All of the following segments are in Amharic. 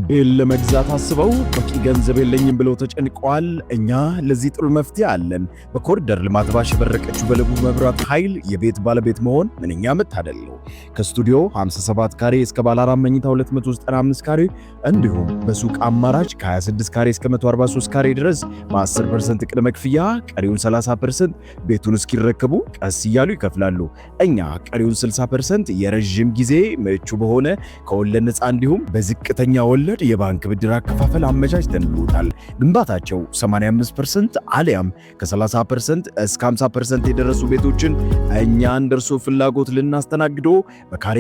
ቤል ለመግዛት አስበው በቂ ገንዘብ የለኝም ብለው ተጨንቀዋል። እኛ ለዚህ ጥሩ መፍትሄ አለን። በኮሪደር ልማት ባሸበረቀችው በለቡ መብራት ኃይል የቤት ባለቤት መሆን ምንኛ መታደል ነው። ከስቱዲዮ 57 ካሬ እስከ ባለ 4 መኝታ 295 ካሬ እንዲሁም በሱቅ አማራጭ ከ26 ካሬ እስከ 143 ካሬ ድረስ በ10% ቅድመ ክፍያ ቀሪውን 30% ቤቱን እስኪረከቡ ቀስ እያሉ ይከፍላሉ። እኛ ቀሪውን 60% የረጅም ጊዜ ምቹ በሆነ ከወለድ ነፃ እንዲሁም በዝቅተኛ ወለድ የባንክ ብድር አከፋፈል አመቻችተንልዎታል። ግንባታቸው 85% አሊያም ከ30% እስከ 50% የደረሱ ቤቶችን እኛ እንደርሶ ፍላጎት ልናስተናግዶ በካሬ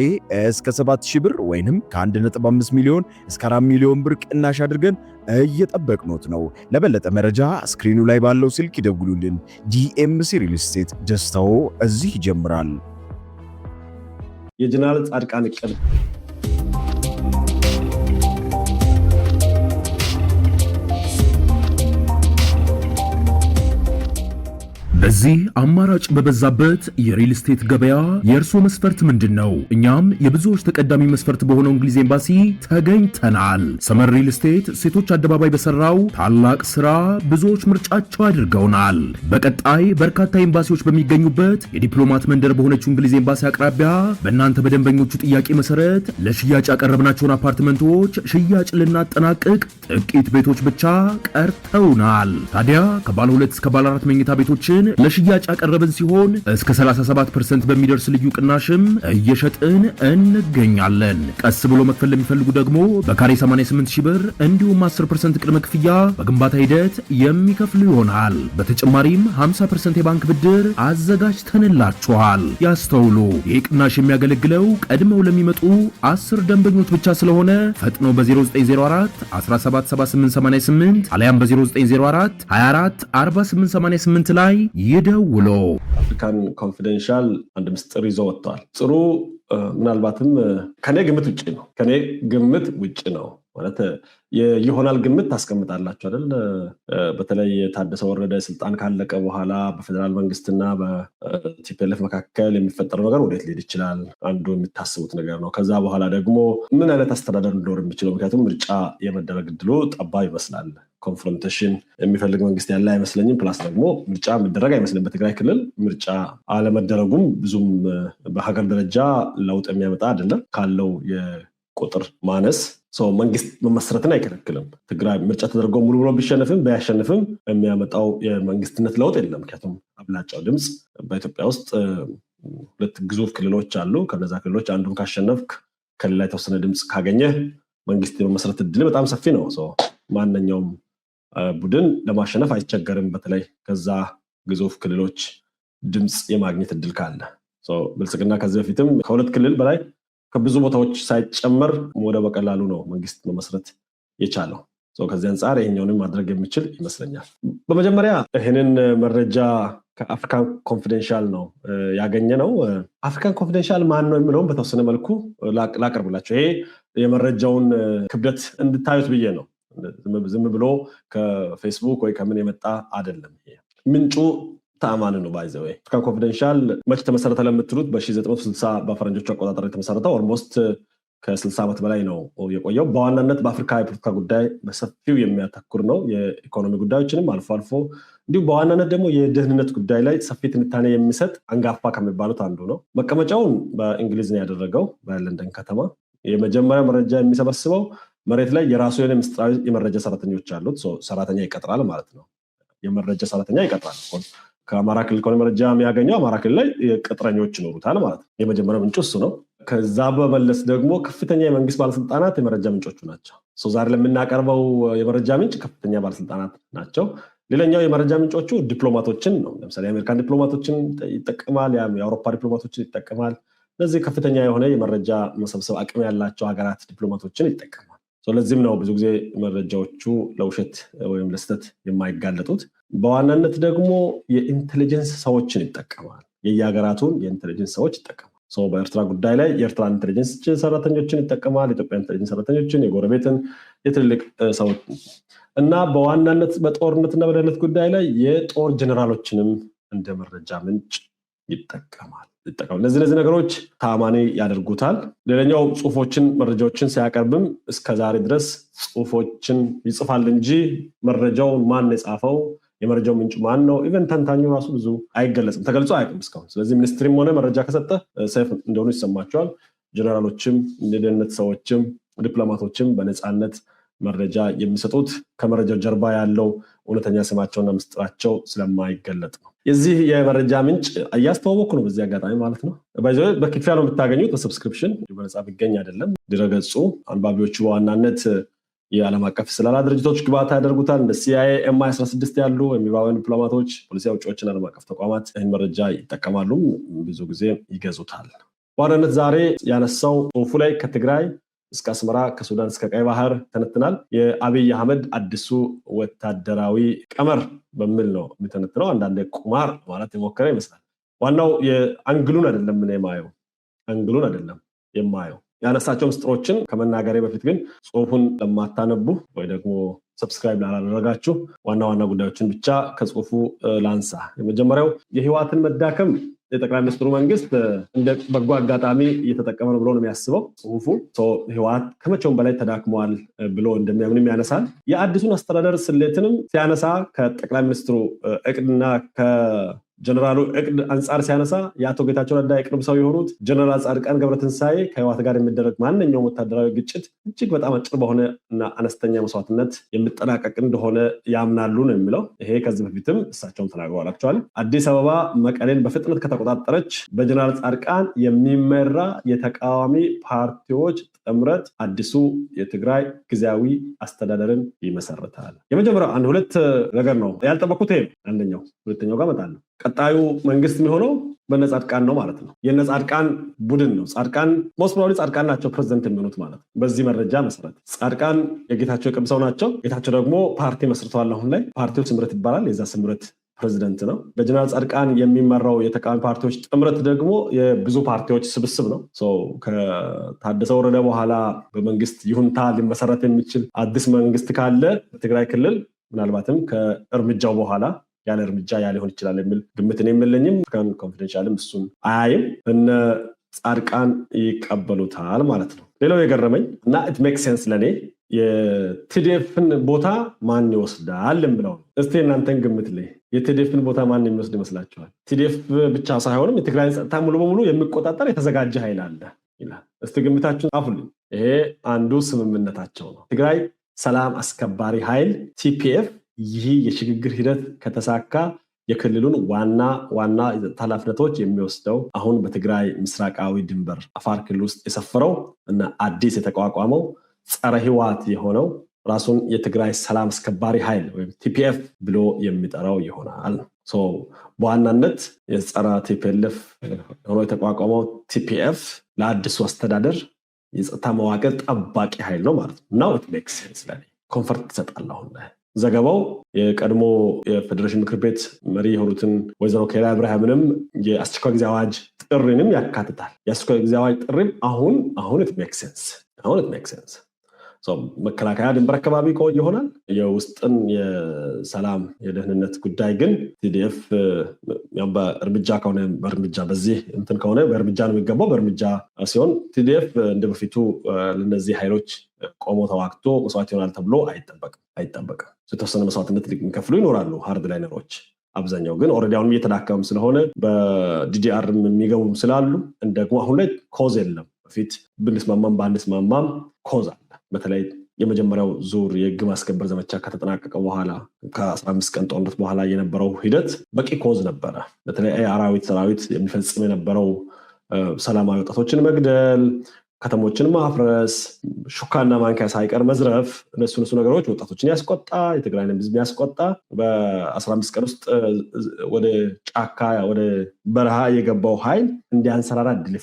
እስከ 7000 ብር ወይንም ከ1.5 ሚሊዮን እስከ 4 ሚሊዮን ብር ቅናሽ አድርገን እየጠበቅኖት ነው። ለበለጠ መረጃ ስክሪኑ ላይ ባለው ስልክ ይደውሉልን። ዲኤምሲ ሪል ስቴት፣ ደስታው እዚህ ይጀምራል። የጀነራል ጻድቃን እቅድ በዚህ አማራጭ በበዛበት የሪል ስቴት ገበያ የእርሶ መስፈርት ምንድነው? እኛም የብዙዎች ተቀዳሚ መስፈርት በሆነው እንግሊዝ ኤምባሲ ተገኝተናል። ሰመር ሪል ስቴት ሴቶች አደባባይ በሰራው ታላቅ ስራ ብዙዎች ምርጫቸው አድርገውናል። በቀጣይ በርካታ ኤምባሲዎች በሚገኙበት የዲፕሎማት መንደር በሆነችው እንግሊዝ ኤምባሲ አቅራቢያ በእናንተ በደንበኞቹ ጥያቄ መሰረት ለሽያጭ ያቀረብናቸውን አፓርትመንቶች ሽያጭ ልናጠናቅቅ ጥቂት ቤቶች ብቻ ቀርተውናል። ታዲያ ከባለ 2 እስከ ባለ 4 መኝታ ቤቶችን ለሽያጭ ያቀረብን ሲሆን እስከ 37% በሚደርስ ልዩ ቅናሽም እየሸጥን እንገኛለን። ቀስ ብሎ መክፈል ለሚፈልጉ ደግሞ በካሬ 88000 ብር እንዲሁም 10% ቅድመ ክፍያ በግንባታ ሂደት የሚከፍሉ ይሆናል። በተጨማሪም 50% የባንክ ብድር አዘጋጅተንላችኋል። ያስተውሉ፣ ይህ ቅናሽ የሚያገለግለው ቀድመው ለሚመጡ 10 ደንበኞች ብቻ ስለሆነ ፈጥኖ በ0904 177888 አሊያም በ0904 24 4888 ላይ ይደውሎ። አፍሪካን ኮንፊደንሻል አንድ ምስጥር ይዞ ወጥቷል። ጥሩ ምናልባትም ከኔ ግምት ውጭ ነው ማለት ይሆናል ግምት ታስቀምጣላችሁ አይደል? በተለይ የታደሰ ወረደ ስልጣን ካለቀ በኋላ በፌደራል መንግስትና በቲፒኤልኤፍ መካከል የሚፈጠረው ነገር ወዴት ሊሄድ ይችላል? አንዱ የሚታስቡት ነገር ነው። ከዛ በኋላ ደግሞ ምን አይነት አስተዳደር ሊኖር የሚችለው? ምክንያቱም ምርጫ የመደረግ እድሉ ጠባብ ይመስላል። ኮንፍሮንቴሽን የሚፈልግ መንግስት ያለ አይመስለኝም። ፕላስ ደግሞ ምርጫ የሚደረግ አይመስልም። በትግራይ ክልል ምርጫ አለመደረጉም ብዙም በሀገር ደረጃ ለውጥ የሚያመጣ አይደለም። ካለው የቁጥር ማነስ መንግስት መመስረትን አይከለክልም። ትግራይ ምርጫ ተደርጎ ሙሉ ብሎ ቢሸነፍም ባያሸንፍም የሚያመጣው የመንግስትነት ለውጥ የለም። ምክንያቱም አብላጫው ድምፅ በኢትዮጵያ ውስጥ 2 ግዙፍ ክልሎች አሉ። ከነዛ ክልሎች አንዱን ካሸነፍክ ከሌላ የተወሰነ ድምፅ ካገኘ መንግስት የመመስረት እድል በጣም ሰፊ ነው። ማንኛውም ቡድን ለማሸነፍ አይቸገርም። በተለይ ከዛ ግዙፍ ክልሎች ድምፅ የማግኘት እድል ካለ ብልጽግና ከዚህ በፊትም ከ2 ክልል በላይ ከብዙ ቦታዎች ሳይጨመር ወደ በቀላሉ ነው መንግስት መመስረት የቻለው። ከዚህ አንጻር ይሄኛውንም ማድረግ የሚችል ይመስለኛል። በመጀመሪያ ይህንን መረጃ ከአፍሪካን ኮንፊደንሻል ነው ያገኘ ነው። አፍሪካን ኮንፊደንሻል ማን ነው የሚለውን በተወሰነ መልኩ ላቀርብላቸው። ይሄ የመረጃውን ክብደት እንድታዩት ብዬ ነው። ዝም ብሎ ከፌስቡክ ወይ ከምን የመጣ አይደለም። ምንጩ ተአማኒ ነው። ባይዘው አፍሪካን ኮንፊደንሻል መቼ ተመሰረተ ለምትሉት በ1960 በፈረንጆቹ አቆጣጠር የተመሰረተው ኦልሞስት ከ60 ዓመት በላይ ነው የቆየው። በዋናነት በአፍሪካ የፖለቲካ ጉዳይ በሰፊው የሚያተኩር ነው። የኢኮኖሚ ጉዳዮችንም አልፎ አልፎ እንዲሁም በዋናነት ደግሞ የደህንነት ጉዳይ ላይ ሰፊ ትንታኔ የሚሰጥ አንጋፋ ከሚባሉት አንዱ ነው። መቀመጫውን በእንግሊዝ ነው ያደረገው፣ በለንደን ከተማ። የመጀመሪያ መረጃ የሚሰበስበው መሬት ላይ የራሱ የሆነ ምስጢራዊ የመረጃ ሰራተኞች አሉት። ሰራተኛ ይቀጥራል ማለት ነው። የመረጃ ሰራተኛ ይቀጥራል። ከአማራ ክልል ከሆነ መረጃ የሚያገኘው አማራ ክልል ላይ ቅጥረኞች ይኖሩታል ማለት ነው። የመጀመሪያው ምንጭ እሱ ነው። ከዛ በመለስ ደግሞ ከፍተኛ የመንግስት ባለስልጣናት የመረጃ ምንጮቹ ናቸው። ዛሬ ለምናቀርበው የመረጃ ምንጭ ከፍተኛ ባለስልጣናት ናቸው። ሌላኛው የመረጃ ምንጮቹ ዲፕሎማቶችን ነው። ለምሳሌ የአሜሪካን ዲፕሎማቶችን ይጠቀማል፣ የአውሮፓ ዲፕሎማቶችን ይጠቀማል። እነዚህ ከፍተኛ የሆነ የመረጃ መሰብሰብ አቅም ያላቸው ሀገራት ዲፕሎማቶችን ይጠቀማል። ለዚህም ነው ብዙ ጊዜ መረጃዎቹ ለውሸት ወይም ለስተት የማይጋለጡት። በዋናነት ደግሞ የኢንቴሊጀንስ ሰዎችን ይጠቀማል። የየሀገራቱን የኢንቴሊጀንስ ሰዎች ይጠቀማል። በኤርትራ ጉዳይ ላይ የኤርትራ ኢንቴሊጀንስ ሰራተኞችን ይጠቀማል፣ የኢትዮጵያ ኢንቴሊጀንስ ሰራተኞችን፣ የጎረቤትን የትልልቅ ሰዎች እና በዋናነት በጦርነትና በደህንነት ጉዳይ ላይ የጦር ጀነራሎችንም እንደ መረጃ ምንጭ ይጠቀማል። እነዚህ ነገሮች ታማኒ ያደርጉታል። ሌላኛው ጽሁፎችን መረጃዎችን ሲያቀርብም እስከዛሬ ድረስ ጽሁፎችን ይጽፋል እንጂ መረጃውን ማን የጻፈው የመረጃው ምንጭ ማን ነው ኢቨን ተንታኙ ራሱ ብዙ አይገለጽም፣ ተገልጾ አያውቅም እስካሁን። ስለዚህ ሚኒስትሪም ሆነ መረጃ ከሰጠ ሰይፍ እንደሆኑ ይሰማቸዋል። ጀነራሎችም የደህንነት ሰዎችም ዲፕሎማቶችም በነፃነት መረጃ የሚሰጡት ከመረጃው ጀርባ ያለው እውነተኛ ስማቸውና ምስጢራቸው ስለማይገለጥ ነው። የዚህ የመረጃ ምንጭ እያስተዋወቅኩ ነው በዚህ አጋጣሚ ማለት ነው። በክፍያ ነው የምታገኙት፣ በሰብስክሪፕሽን በነፃ ቢገኝ አይደለም። ድረገጹ አንባቢዎቹ በዋናነት የዓለም አቀፍ ስለላ ድርጅቶች ግብዓት ያደርጉታል። እንደ CIA MI16 ያሉ የሚባሉ ዲፕሎማቶች፣ ፖሊሲ አውጪዎችና ዓለም አቀፍ ተቋማት ይህን መረጃ ይጠቀማሉ፣ ብዙ ጊዜ ይገዙታል። በዋናነት ዛሬ ያነሳው ጽሁፉ ላይ ከትግራይ እስከ አስመራ ከሱዳን እስከ ቀይ ባህር ተነትናል። የአብይ አህመድ አዲሱ ወታደራዊ ቀመር በሚል ነው የሚተነትነው። አንዳንድ ቁማር ማለት የሞከረ ይመስላል። ዋናው የአንግሉን አይደለም የማየው አንግሉን አይደለም የማየው ያነሳቸው ምስጥሮችን ከመናገሬ በፊት ግን ጽሁፉን ለማታነቡ ወይ ደግሞ ሰብስክራይብ ላላደረጋችሁ ዋና ዋና ጉዳዮችን ብቻ ከጽሁፉ ላንሳ። የመጀመሪያው የህወሓትን መዳከም የጠቅላይ ሚኒስትሩ መንግስት እንደ በጎ አጋጣሚ እየተጠቀመ ነው ብሎ ነው የሚያስበው ጽሁፉ። ህወሓት ከመቼውም በላይ ተዳክሟል ብሎ እንደሚያምንም ያነሳል። የአዲሱን አስተዳደር ስሌትንም ሲያነሳ ከጠቅላይ ሚኒስትሩ እቅድና ጀነራሉ እቅድ አንጻር ሲያነሳ የአቶ ጌታቸው ረዳ የቅርብ ሰው የሆኑት ጀነራል ጻድቃን ገብረትንሳኤ ከህወሓት ጋር የሚደረግ ማንኛውም ወታደራዊ ግጭት እጅግ በጣም አጭር በሆነ እና አነስተኛ መስዋዕትነት የሚጠናቀቅ እንደሆነ ያምናሉ ነው የሚለው። ይሄ ከዚህ በፊትም እሳቸውም ተናግረዋል። አዲስ አበባ መቀሌን በፍጥነት ከተቆጣጠረች በጀነራል ጻድቃን የሚመራ የተቃዋሚ ፓርቲዎች ጥምረት አዲሱ የትግራይ ጊዜያዊ አስተዳደርን ይመሰርታል። የመጀመሪያው አንድ ሁለት ነገር ነው ያልጠበቁት። ይሄ አንደኛው። ሁለተኛው ጋር መጣለሁ። ቀጣዩ መንግስት የሚሆነው በነጻድቃን ነው ማለት ነው። የነጻድቃን ቡድን ነው። ጻድቃን ሞስት ፕሮባብሊ ጻድቃን ናቸው ፕሬዝዳንት የሚሆኑት ማለት ነው። በዚህ መረጃ መሰረት ጻድቃን የጌታቸው የቅርብ ሰው ናቸው። ጌታቸው ደግሞ ፓርቲ መስርተዋል። አሁን ላይ ፓርቲው ስምረት ይባላል። የዛ ስምረት ፕሬዝዳንት ነው። በጀነራል ጻድቃን የሚመራው የተቃዋሚ ፓርቲዎች ጥምረት ደግሞ የብዙ ፓርቲዎች ስብስብ ነው። ከታደሰ ወረደ በኋላ በመንግስት ይሁንታ ሊመሰረት የሚችል አዲስ መንግስት ካለ በትግራይ ክልል ምናልባትም ከእርምጃው በኋላ ያለ እርምጃ ሊሆን ይችላል የሚል ግምት ነው የለኝም። ኮንፊደንሻልም እሱን አያይም። እነ ጻድቃን ይቀበሉታል ማለት ነው። ሌላው የገረመኝ እና ኢት ሜክ ሴንስ ለኔ የቲዲኤፍን ቦታ ማን ይወስዳል የምለው። እስቲ እናንተን ግምት ላይ የቲዲኤፍን ቦታ ማን የሚወስድ ይመስላችኋል? ቲዲኤፍ ብቻ ሳይሆንም የትግራይን ጸጥታ ሙሉ በሙሉ የሚቆጣጠር የተዘጋጀ ኃይል አለ ይላል። እስቲ ግምታችሁን ጻፉልኝ። ይሄ አንዱ ስምምነታቸው ነው። ትግራይ ሰላም አስከባሪ ኃይል TPF ይህ የሽግግር ሂደት ከተሳካ የክልሉን ዋና ኃላፊነቶች የሚወስደው አሁን በትግራይ ምስራቃዊ ድንበር አፋር ክልል ውስጥ የሰፈረው እና አዲስ የተቋቋመው ጸረ ህወሓት የሆነው ራሱን የትግራይ ሰላም አስከባሪ ኃይል ወይም TPF ብሎ የሚጠራው ይሆናል። በዋናነት የጸረ TPLF ሆኖ የተቋቋመው TPF ለአዲሱ አስተዳደር የጸጥታ መዋቅር ጠባቂ ኃይል ነው ማለት ነው። ናው ኢት ሜክስ ሴንስ ለኔ ኮንፈርት ይሰጣል። አሁን ዘገባው የቀድሞ የፌዴሬሽን ምክር ቤት መሪ የሆኑትን ወይዘሮ ኬሪያ ኢብራሂምንም የአስቸኳይ ጊዜ አዋጅ ጥሪንም ያካትታል። የአስቸኳይ ጊዜ አዋጅ ጥሪም አሁን ኢት ሜክስ ሴንስ መከላከያ ድንበር አካባቢ ቆይ ይሆናል። የውስጥን የሰላም የደህንነት ጉዳይ ግን TDF በእርምጃ ከሆነ በእርምጃ በዚህ እንትን ከሆነ በእርምጃ ነው የሚገባው። በእርምጃ ሲሆን TDF እንደ በፊቱ ለነዚህ ኃይሎች ቆሞ ተዋግቶ መስዋዕት ይሆናል ተብሎ አይጠበቅም። የተወሰነ መስዋዕትነት የሚከፍሉ ይኖራሉ ሃርድ ላይነሮች። አብዛኛው ግን ኦልሬዲ አሁን እየተዳከመም ስለሆነ በዲዲአር የሚገቡም ስላሉ ደግሞ አሁን ላይ ኮዝ የለም። በፊት ብንስማማም ባንስማማም ኮዝ አለ። በተለይ የመጀመሪያው ዙር የህግ ማስከበር ዘመቻ ከተጠናቀቀ በኋላ ከ15 ቀን ጦርነት በኋላ የነበረው ሂደት በቂ ኮዝ ነበረ። በተለይ አራዊት ሰራዊት የሚፈጽም የነበረው ሰላማዊ ወጣቶችን መግደል፣ ከተሞችን ማፍረስ፣ ሹካና ማንኪያ ሳይቀር መዝረፍ፣ እነሱ ነገሮች ወጣቶችን ያስቆጣ፣ የትግራይን ህዝብ ያስቆጣ፣ በ15 ቀን ውስጥ ወደ ጫካ ወደ በረሃ የገባው ኃይል እንዲያንሰራራ እድል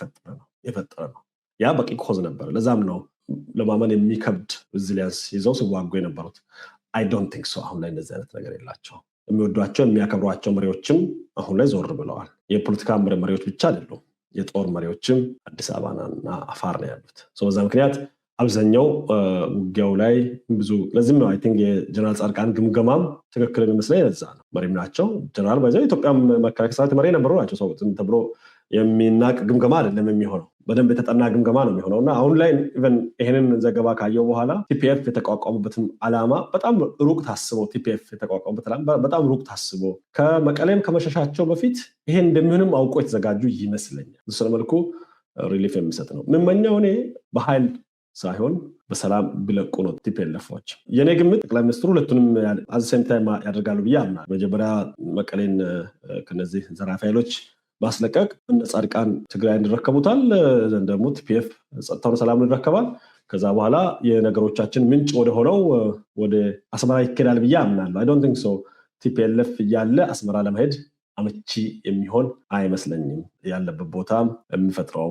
የፈጠረ ነው። ያ በቂ ኮዝ ነበር። ለዛም ነው ለማመን የሚከብድ ሬዚሊያንስ ይዘው ሲዋጉ የነበሩት። አይ ዶንት ቲንክ ሶ አሁን ላይ እንደዚህ አይነት ነገር የላቸው። የሚወዷቸው የሚያከብሯቸው መሪዎችም አሁን ላይ ዞር ብለዋል። የፖለቲካ መሪዎች ብቻ አይደሉም፣ የጦር መሪዎችም አዲስ አበባና አፋር ነው ያሉት። በዛ ምክንያት አብዛኛው ውጊያው ላይ ብዙ ለዚህም ነው አይ ቲንክ የጀነራል ጻድቃን ግምገማም ትክክል የሚመስለኝ ለዛ ነው። መሪም ናቸው ጀነራል ባይዘው ኢትዮጵያ መከላከያ ሰራዊት መሪ ነበሩ ናቸው። ሰው ተብሎ የሚናቅ ግምገማ አይደለም የሚሆነው፣ በደንብ የተጠና ግምገማ ነው የሚሆነውና አሁን ላይ ኢቨን ይሄንን ዘገባ ካየው በኋላ ቲፒኤፍ የተቋቋሙበትም ዓላማ በጣም ሩቅ ታስቦ ቲፒኤፍ የተቋቋሙበት ዓላማ በጣም ሩቅ ታስቦ ከመቀሌም ከመሸሻቸው በፊት ይሄን እንደሚሆንም አውቆ የተዘጋጁ ይመስለኛል። በዚህ መልኩ ሪሊፍ የሚሰጥ ነው። ምንመኛው እኔ በኃይል ሳይሆን በሰላም ቢለቁ ነው ቲፒኤልኤፎች። የኔ ግምት ጠቅላይ ሚኒስትሩ ሁለቱንም አዘሴም ታይም ያደርጋሉ ብዬ አምናለሁ። መጀመሪያ መቀሌን ከነዚህ ዘራፊ ኃይሎች ማስለቀቅ፣ እነ ጻድቃን ትግራይ እንዲረከቡታል፣ ደግሞ ቲፒኤፍ ጸጥታውን ሰላም ይረከባል። ከዛ በኋላ የነገሮቻችን ምንጭ ወደ ሆነው ወደ አስመራ ይኬዳል ብዬ አምናለሁ። አይ ዶንት ቲንክ ሶ ቲፒኤልኤፍ እያለ አስመራ ለመሄድ አመቺ የሚሆን አይመስለኝም። ያለበት ቦታ የሚፈጥረው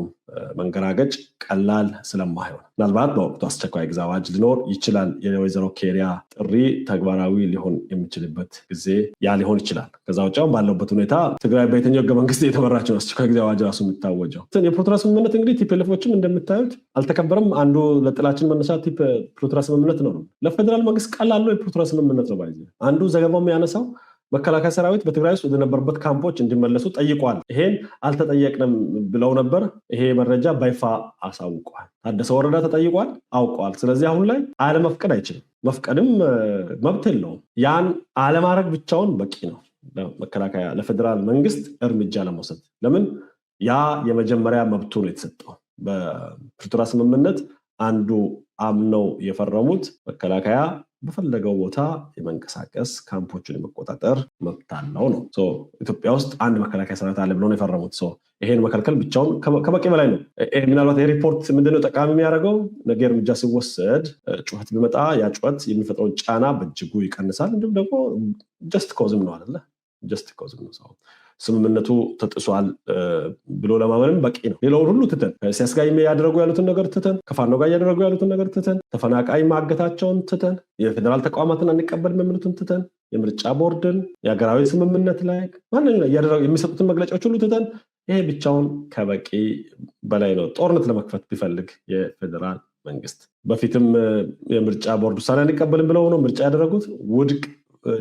መንገራገጭ ቀላል ስለማይሆን ምናልባት በወቅቱ አስቸኳይ ጊዜ አዋጅ ሊኖር ይችላል። የወይዘሮ ኬሪያ ጥሪ ተግባራዊ ሊሆን የሚችልበት ጊዜ ያ ሊሆን ይችላል። ከዛ ውጭ ባለበት ሁኔታ ትግራይ በየትኛው ህገ መንግስት የተመራች ነው አስቸኳይ ጊዜ አዋጅ ራሱ የሚታወጀው? የፕሪቶሪያ ስምምነት እንግዲህ ቲፒኤልኤፎችም እንደምታዩት አልተከበረም። አንዱ ለጥላችን መነሻ ፕሪቶሪያ ስምምነት ነው። ለፌደራል መንግስት ቀላል ነው የፕሪቶሪያ ስምምነት ነው። ባይዘ አንዱ ዘገባው የሚያነሳው መከላከያ ሰራዊት በትግራይ ውስጥ ወደነበሩበት ካምፖች እንዲመለሱ ጠይቋል። ይሄን አልተጠየቅንም ብለው ነበር። ይሄ መረጃ በይፋ አሳውቋል። ታደሰ ወረዳ ተጠይቋል፣ አውቀዋል። ስለዚህ አሁን ላይ አለመፍቀድ አይችልም። መፍቀድም መብት የለውም። ያን አለማድረግ ብቻውን በቂ ነው ለመከላከያ ለፌደራል መንግስት እርምጃ ለመውሰድ። ለምን ያ የመጀመሪያ መብቱ ነው የተሰጠው በፕሪቶሪያ ስምምነት። አንዱ አምነው የፈረሙት መከላከያ በፈለገው ቦታ የመንቀሳቀስ ካምፖችን የመቆጣጠር መብት አለው ነው። ኢትዮጵያ ውስጥ አንድ መከላከያ ሰራዊት አለ ብለው ነው የፈረሙት። ይሄን መከልከል ብቻውን ከበቂ በላይ ነው። ምናልባት የሪፖርት ምንድነው ጠቃሚ የሚያደርገው ነገር እርምጃ ሲወሰድ ጩኸት ቢመጣ ያ ጩኸት የሚፈጥረውን ጫና በእጅጉ ይቀንሳል። እንዲሁም ደግሞ ጀስት ኮዝም ነው አይደለ? ጀስት ኮዝም ነው። ስምምነቱ ተጥሷል ብሎ ለማመንም በቂ ነው። ሌላውን ሁሉ ትተን ከሲያስ ጋር ያደረጉ ያሉትን ነገር ትተን ከፋኖ ጋር ያደረጉ ያሉትን ነገር ትተን ተፈናቃይ ማገታቸውን ትተን የፌደራል ተቋማትን አንቀበልም የሚሉትን ትተን የምርጫ ቦርድን የሀገራዊ ስምምነት ላይ ማንኛውም ያደረጉ የሚሰጡትን መግለጫዎች ሁሉ ትተን ይሄ ብቻውን ከበቂ በላይ ነው። ጦርነት ለመክፈት ቢፈልግ የፌደራል መንግስት በፊትም የምርጫ ቦርድ ውሳኔ አንቀበልም ብለው ነው ምርጫ ያደረጉት። ውድቅ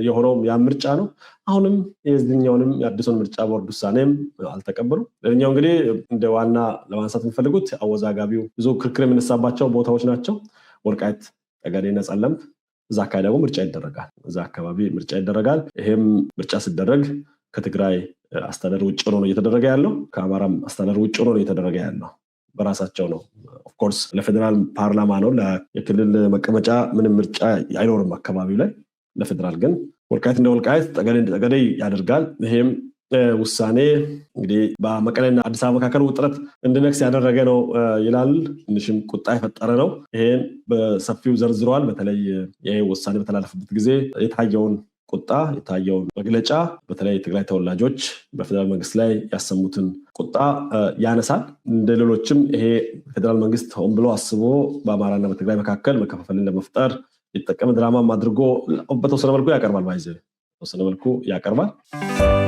የሆነውም ያ ምርጫ ነው። አሁንም የዚህኛውንም የአዲሱን ምርጫ ቦርድ ውሳኔም አልተቀበሉም። ለኛው እንግዲህ እንደ ዋና ለማንሳት የሚፈልጉት አወዛጋቢው ብዙ ክርክር የሚነሳባቸው ቦታዎች ናቸው። ወልቃይት ጠገዴና ጸለምት፣ እዛ አካባቢ ደግሞ ምርጫ ይደረጋል። እዛ አካባቢ ምርጫ ይደረጋል። ይሄም ምርጫ ሲደረግ ከትግራይ አስተዳደር ውጭ ነው እየተደረገ ያለው፣ ከአማራም አስተዳደር ውጭ ነው እየተደረገ ያለው። በራሳቸው ነው። ኦፍኮርስ ለፌደራል ፓርላማ ነው፣ የክልል መቀመጫ ምንም ምርጫ አይኖርም አካባቢው ላይ። ለፌደራል ግን ወልቃይት እንደ ወልቃይት ጠገዴ እንደ ጠገዴ ያደርጋል። ይሄም ውሳኔ እንግዲህ በመቀሌና አዲስ አበባ መካከል ውጥረት እንዲነግስ ያደረገ ነው ይላል። ትንሽም ቁጣ የፈጠረ ነው። ይሄን በሰፊው ዘርዝረዋል። በተለይ ይሄ ውሳኔ በተላለፈበት ጊዜ የታየውን ቁጣ የታየውን መግለጫ በተለይ የትግራይ ተወላጆች በፌደራል መንግስት ላይ ያሰሙትን ቁጣ ያነሳል። እንደ ሌሎችም ይሄ ፌደራል መንግስት ሆን ብሎ አስቦ በአማራና በትግራይ መካከል መከፋፈልን ለመፍጠር የተጠቀመ ድራማም አድርጎ በተወሰነ መልኩ ያቀርባል። ተወሰነ መልኩ ያቀርባል።